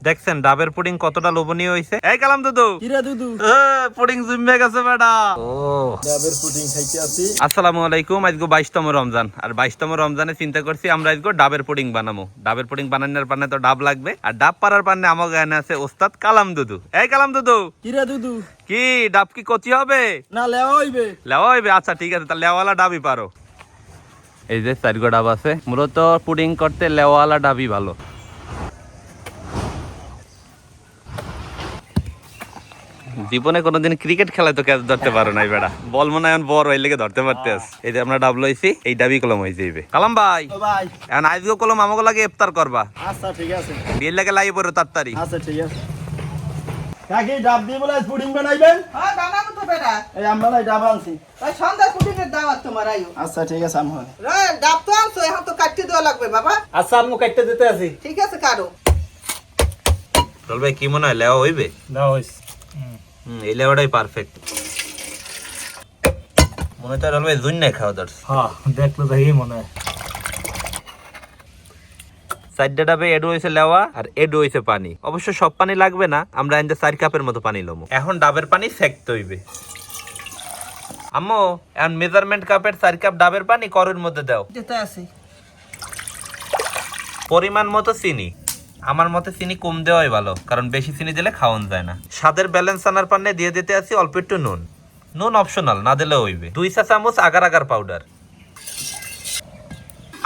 দেখছেন ডাবের পুডিং কতটা লোভনীয় হইছে। এই কালাম দুদু, কিরে দুদু, পুডিং জুমে গেছে বেটা। ও ডাবের পুডিং খাইতে আছি। আসসালামু আলাইকুম। আজকে 22তম রমজান, আর 22তম রমজানে চিন্তা করছি আমরা আজকে ডাবের পুডিং বানাবো। ডাবের পুডিং বানানোর পান্নে তো ডাব লাগবে, আর ডাব পাড়ার পান্নে আমার গায়ে আছে ওস্তাদ কালাম দুদু। এই কালাম দুদু, কিরে দুদু, কি ডাব কি কচি হবে না লেওয়া হইবে? লেওয়া হইবে, আচ্ছা ঠিক আছে, তাহলে লেওয়ালা ডাবই পারো। এই যে 4 গো ডাব আছে, মূলত পুডিং করতে লেওয়ালা ডাবই ভালো। জীবনে কোনোদিন ক্রিকেট খেলায় তো ক্যাচ ধরতে পারো নাই বেড়া, বল মনে হয় বড় হইলে ধরতে পারতে। এই যে আমরা ডাব লইছি, এই ডাবি কলম হয়ে যাইবে। কালাম ভাই, ও ভাই, এখন আজকে কলম আমাকে লাগে ইফতার করবা, আচ্ছা ঠিক আছে, বিয়ের লাগে লাগি পড়ো তাড়াতাড়ি। আচ্ছা ঠিক আছে। কাকি ডাব দিয়ে বলে পুডিং বানাইবেন? হ্যাঁ বানাবো তো বেটা। এই আমরা নাই ডাব আনছি। ওই সন্ধ্যার পুডিংয়ের দাওয়াত তোমার আইও। আচ্ছা ঠিক আছে আমি হয়। রে ডাব তো আনছো, এখন তো কাটতে দেওয়া লাগবে বাবা। আচ্ছা আম্মু কাটতে দিতে আছি। ঠিক আছে কাটো। চল ভাই, কি মনে হয় লেওয়া হইবে? না হইছে। এই লেওয়াটাই পারফেক্ট মনে হয়। রল ভাই জুন নাই খাওয়া দর। হ্যাঁ দেখলে তো এই মনে হয়। 4 ডাবে এডু হইছে লেওয়া আর এডু হইছে পানি। অবশ্য সব পানি লাগবে না, আমরা এনে 4 কাপের মতো পানি লমু। এখন ডাবের পানি সেকতে হইবে। আম্মু, এখন মেজারমেন্ট কাপের 4 কাপ ডাবের পানি করের মধ্যে দাও। যেতে আছে। পরিমাণ মতো চিনি। আমার মতে চিনি কম দেওয়াই ভালো, কারণ বেশি চিনি দিলে খাওয়ান যায় না। স্বাদের ব্যালেন্স আনার পান্নে দিয়ে দিতে আছি অল্প একটু নুন। নুন অপশনাল, না দিলেও হইবে। 2 চা চামচ আগার আগার পাউডার।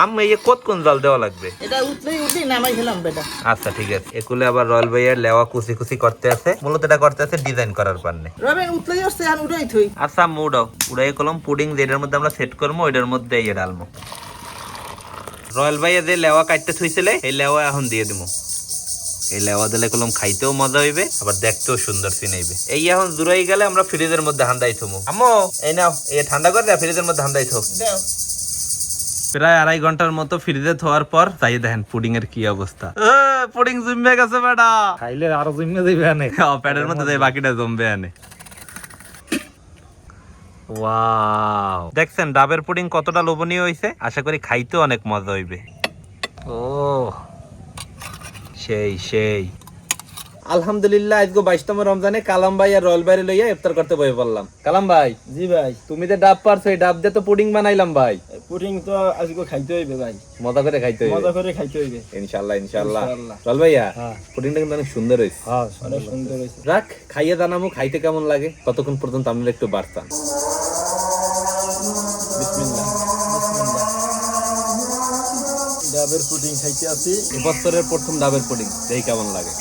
আম্মু, এই কত কোন জাল দেওয়া লাগবে? এটা উঠলেই নামাই ফেলাম বেটা। আচ্ছা ঠিক আছে। একুলে আবার রয়্যাল ভাইয়ের লেওয়া কুচি কুচি করতে আছে, মূলত এটা করতে আছে ডিজাইন করার পান্নে। রবে উঠলেই আসছে, এখন উঠাই থই। আচ্ছা আম্মু উড়াও, উড়াই কলম পুডিং যেটার মধ্যে আমরা সেট করবো ওইটার মধ্যে ইয়ে ডালবো। রয়্যাল ভাইয়া যে লেওয়া কাটতে থুইছিলে, এই লেওয়া এখন দিয়ে দিবো। এই লেওয়া দিলে কলম খাইতেও মজা হইবে, আবার দেখতেও সুন্দর চিনাইবে। এই এখন জুড়াই গেলে আমরা ফ্রিজের মধ্যে হান্দাই থমু। আম্মু এই নাও, এই ঠান্ডা করে দেয়া ফ্রিজের মধ্যে হান্দাই থো। দাও। প্রায় 2.5 ঘন্টার মতো ফ্রিজে থোয়ার পর তাই দেখেন পুডিং এর কি অবস্থা। পুডিং জমবে গেছে বেটা, খাইলে আরো জমে যাবে আনে। প্যাডের মধ্যে যাই বাকিটা জমবে আনে। ওয়াও, দেখছেন ডাবের পুডিং কতটা লোভনীয় হইছে। আশা করি খাইতেও অনেক মজা হইবে। ও সেই সেই। আলহামদুলিল্লাহ, আজকে 22তম রমজানে কালাম ভাই আর রয়্যাল ভাইরে লইয়া ইফতার করতে বসে পড়লাম। কালাম ভাই, জি ভাই, তুমি যে ডাব পারছো, এই ডাব দিয়ে তো পুডিং বানাইলাম ভাই। পুডিং তো আজকে খাইতে হইবে ভাই, মজা করে খাইতে হইবে। মজা করে খাইতে হইবে ইনশাআল্লাহ ইনশাআল্লাহ। ইনশাআল্লাহ। রয়্যাল ভাইয়া, হ্যাঁ। পুডিংটা কিন্তু অনেক সুন্দর হইছে। হ্যাঁ অনেক সুন্দর হইছে। রাখ, খাইয়ে জানামু খাইতে কেমন লাগে। ততক্ষণ পর্যন্ত আপনারা একটু বাড়তাম। বিসমিল্লাহ বিসমিল্লাহ। ডাবের পুডিং খাইতে আছি। বছরের প্রথম ডাবের পুডিং, দেখি কেমন লাগে।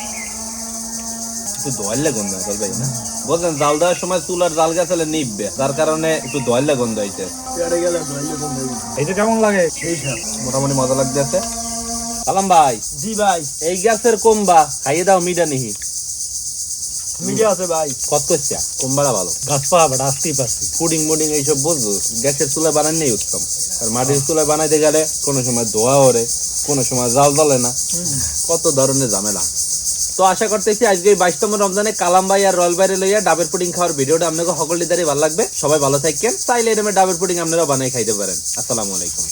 একটু দোয়াল্লা গন্ধ হয় ভাই, না বলছেন জাল দেওয়ার সময় চুলার জাল গাছালে নিববে, যার কারণে একটু দোয়াল্লা গন্ধ হইছে। পেড়ে গেলে দইলে বন্ধ হইবে। এইটা কেমন লাগে? এই সব মোটামুটি মজা লাগতেছে। কালাম ভাই, জি ভাই, এই গাছের কোম্বা খাইয়ে দাও, মিডা নিহি। মিডিয়া আছে ভাই। কত করছে কোম্বাটা ভালো, গাছ পাওয়া বাট আসতেই পারছি। পুডিং মুডিং এইসব বুঝবো, গ্যাসের চুলায় বানানোই উত্তম। আর মাটির চুলায় বানাইতে গেলে কোনো সময় ধোয়া ওরে, কোনো সময় জাল জ্বলে না, কত ধরনের ঝামেলা। তো আশা করতেছি আজকে 22তম রমজানে কালাম ভাই আর রয়্যাল ভাইরে লইয়া ডাবের পুডিং খাওয়ার ভিডিওটা আপনাকে সকলের দ্বারাই ভালো লাগবে। সবাই ভালো থাকেন, চাইলে এরকম ডাবের পুডিং আপনারাও বানাই খাইতে পারেন। আসসালামু আলাইকুম।